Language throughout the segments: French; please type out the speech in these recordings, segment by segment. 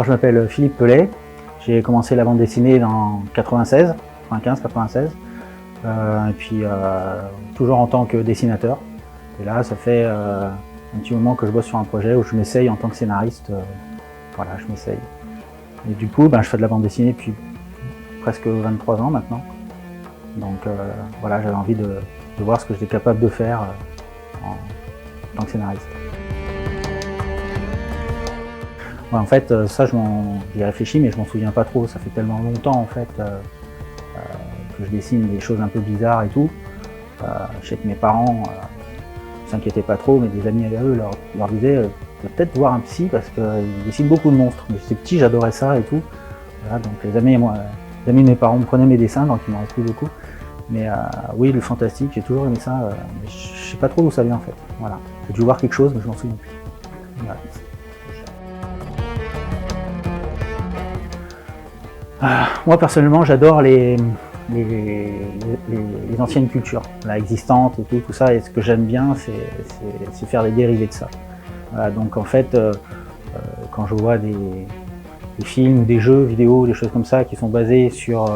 je m'appelle Philippe Pellet. J'ai commencé la bande dessinée en 96, 95-96. Et puis toujours en tant que dessinateur. Et là, ça fait un petit moment que je bosse sur un projet où je m'essaye en tant que scénariste. Voilà, je m'essaye. Et du coup, je fais de la bande dessinée depuis presque 23 ans maintenant. Donc voilà, j'avais envie de voir ce que j'étais capable de faire en tant que scénariste. Ouais, en fait, ça, j'y ai réfléchi, mais je m'en souviens pas trop. Ça fait tellement longtemps en fait que je dessine des choses un peu bizarres et tout. Je sais que mes parents s'inquiétaient pas trop, mais des amis à eux leur disaient peut-être voir un psy parce qu'ils dessinent beaucoup de monstres. Mais j'étais petit, j'adorais ça et tout. Voilà, donc les amis de mes parents me prenaient mes dessins, donc il m'en reste plus beaucoup. Mais oui, le fantastique, j'ai toujours aimé ça. Mais je sais pas trop d'où ça vient en fait. Voilà. J'ai dû voir quelque chose, mais je m'en souviens plus. Voilà. Moi personnellement, j'adore les anciennes cultures, là, existantes et tout ça. Et ce que j'aime bien, c'est faire des dérivés de ça. Voilà, donc en fait, quand je vois des films, des jeux vidéo, des choses comme ça qui sont basés sur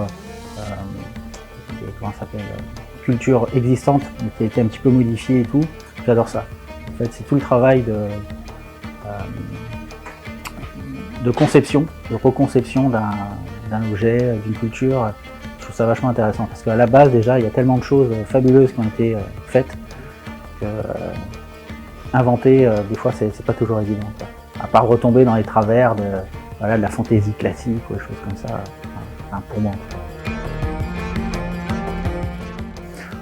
culture existante, mais qui a été un petit peu modifiée et tout, j'adore ça. En fait, c'est tout le travail de conception, de reconception d'un objet, d'une culture. Je trouve ça vachement intéressant parce qu'à la base déjà il y a tellement de choses fabuleuses qui ont été faites que inventer des fois c'est pas toujours évident quoi. À part retomber dans les travers de la fantaisie classique ou des choses comme ça, pour moi.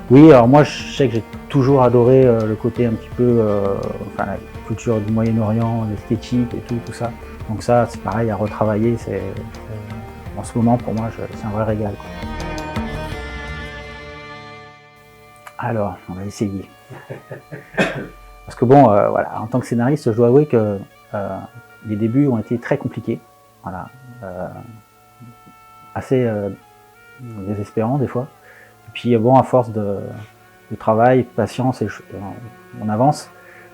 Oui, alors moi je sais que j'ai toujours adoré le côté un petit peu la culture du Moyen-Orient, l'esthétique et tout ça. Donc ça c'est pareil à retravailler, en ce moment pour moi c'est un vrai régal quoi. Alors, on va essayer. Parce que bon, voilà, en tant que scénariste, je dois avouer que les débuts ont été très compliqués. Voilà, assez désespérants des fois. Et puis bon, à force de travail, patience, on avance.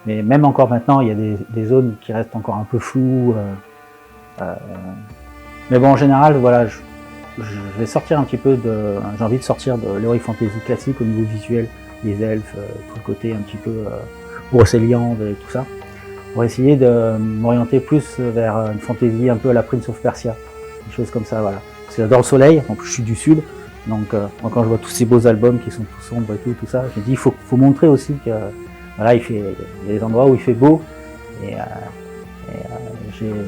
Mais même encore maintenant, il y a des zones qui restent encore un peu floues. Mais bon, en général, voilà, je vais sortir un petit peu j'ai envie de sortir de l'heroic fantasy classique au niveau visuel, les elfes, tout le côté un petit peu brocéliande et tout ça, pour essayer de m'orienter plus vers une fantasy un peu à la Prince of Persia, des choses comme ça, voilà. Parce que j'adore le soleil, en plus je suis du sud, donc moi quand je vois tous ces beaux albums qui sont tout sombres et tout ça, je me dis il faut montrer aussi que voilà, il y a des endroits où il fait beau, et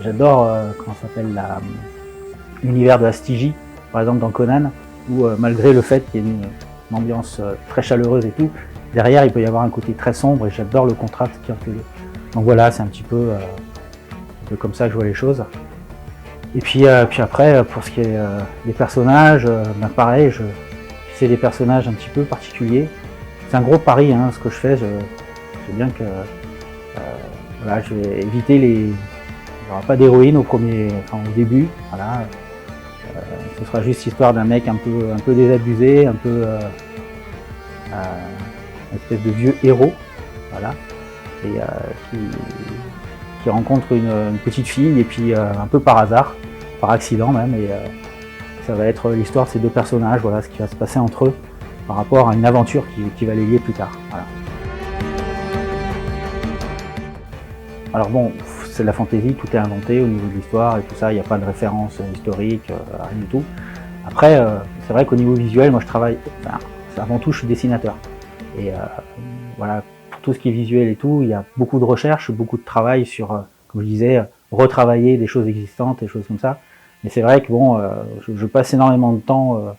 j'adore comment ça s'appelle l'univers de la Stygie, par exemple dans Conan, où malgré le fait qu'il y ait une ambiance très chaleureuse et tout, derrière il peut y avoir un côté très sombre et j'adore le contraste qu'il y a entre les deux. Donc voilà, c'est un petit peu comme ça que je vois les choses. Et puis après, pour ce qui est des personnages, pareil, c'est des personnages un petit peu particuliers. C'est un gros pari, hein, ce que je fais. Je sais bien que voilà, je vais éviter il n'y aura pas d'héroïne au début. Voilà. Ce sera juste l'histoire d'un mec un peu désabusé, un peu une espèce de vieux héros, voilà, et qui rencontre une petite fille et puis un peu par hasard, par accident même, et ça va être l'histoire de ces deux personnages, voilà, ce qui va se passer entre eux par rapport à une aventure qui va les lier plus tard. Voilà. Alors bon, c'est de la fantaisie, tout est inventé au niveau de l'histoire et tout ça, il n'y a pas de référence historique, rien du tout. Après, c'est vrai qu'au niveau visuel, moi je travaille, avant tout je suis dessinateur. Et voilà, pour tout ce qui est visuel et tout, il y a beaucoup de recherche, beaucoup de travail sur, comme je disais, retravailler des choses existantes, des choses comme ça. Mais c'est vrai que bon, je passe énormément de temps,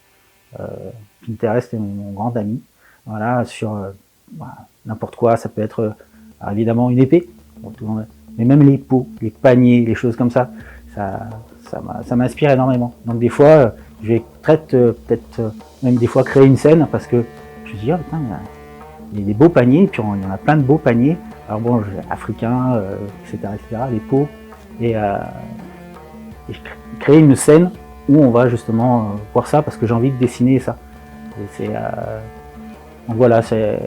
Pinterest est mon grand ami, voilà, sur n'importe quoi, ça peut être évidemment une épée, mais même les pots, les paniers, les choses comme ça, ça m'inspire énormément. Donc des fois, je vais peut-être même des fois créer une scène parce que je me dis, oh, putain, il y a des beaux paniers, puis il y en a plein de beaux paniers, alors bon, africains, etc., les pots, et je crée une scène où on va justement voir ça parce que j'ai envie de dessiner ça. Donc voilà, c'est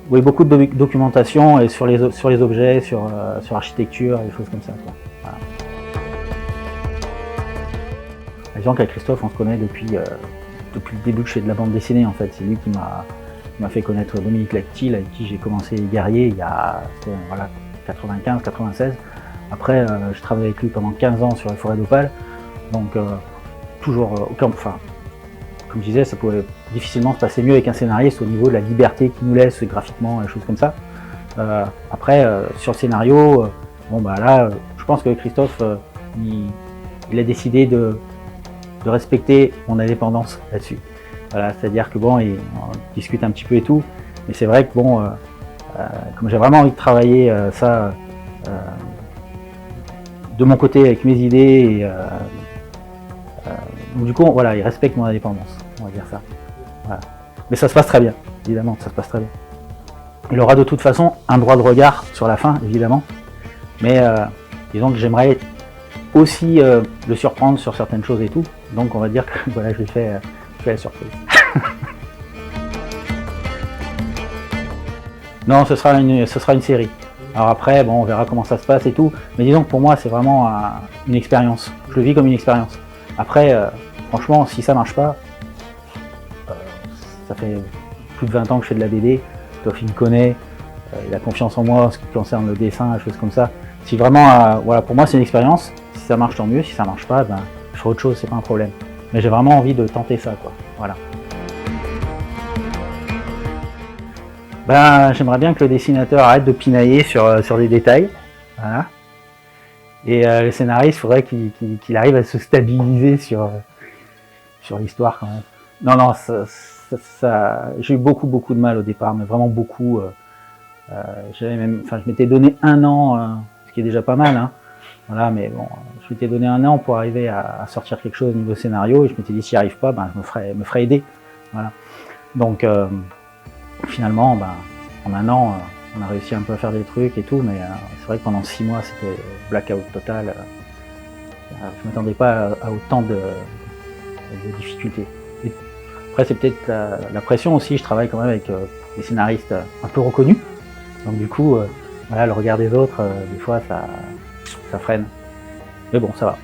beaucoup de documentation et sur les objets, sur l'architecture, des choses comme ça, quoi. Voilà. Disons qu'avec Christophe, on se connaît depuis le début que je fais de la bande dessinée en fait. C'est lui qui m'a fait connaître Dominique Lactil, avec qui j'ai commencé Guerrier il y a 95, 96. Après, je travaillé avec lui pendant 15 ans sur les forêts d'Opale. Donc toujours comme je disais, ça pouvait difficilement se passer mieux avec un scénariste au niveau de la liberté qu'il nous laisse graphiquement, des choses comme ça. Après, sur le scénario, je pense que Christophe, il a décidé de respecter mon indépendance là-dessus. Voilà, c'est-à-dire que on discute un petit peu et tout, mais c'est vrai que comme j'ai vraiment envie de travailler ça de mon côté avec mes idées, donc du coup, voilà, il respecte mon indépendance, on va dire ça. Voilà. Mais ça se passe très bien, évidemment, ça se passe très bien. Il aura de toute façon un droit de regard sur la fin, évidemment, mais disons que j'aimerais aussi le surprendre sur certaines choses et tout, donc on va dire que voilà, je lui fais la surprise. Non, ce sera une série. Alors après, on verra comment ça se passe et tout, mais disons que pour moi c'est vraiment une expérience, je le vis comme une expérience. Après, franchement, si ça marche pas, ça fait plus de 20 ans que je fais de la BD, Christophe il me connaît, il a confiance en moi en ce qui concerne le dessin, des choses comme ça. Si vraiment, voilà, pour moi c'est une expérience, si ça marche tant mieux, si ça marche pas, je ferai autre chose, c'est pas un problème. Mais j'ai vraiment envie de tenter ça, quoi. Voilà. J'aimerais bien que le dessinateur arrête de pinailler sur des détails. Voilà. Et le scénariste, il faudrait qu'il arrive à se stabiliser sur l'histoire quand même. Non, j'ai eu beaucoup de mal au départ, mais vraiment beaucoup. Je m'étais donné 1 an, ce qui est déjà pas mal, hein. Voilà, mais bon, je m'étais donné 1 an pour arriver à sortir quelque chose au niveau scénario, et je m'étais dit si j'y arrive pas, je me ferais aider. Voilà. Donc finalement, en 1 an, on a réussi un peu à faire des trucs et tout, mais c'est vrai que pendant 6 mois, c'était blackout total. Je ne m'attendais pas à autant de difficultés. Et après, c'est peut-être la pression aussi. Je travaille quand même avec des scénaristes un peu reconnus. Donc du coup, voilà, le regard des autres, des fois, ça freine. Mais bon, ça va.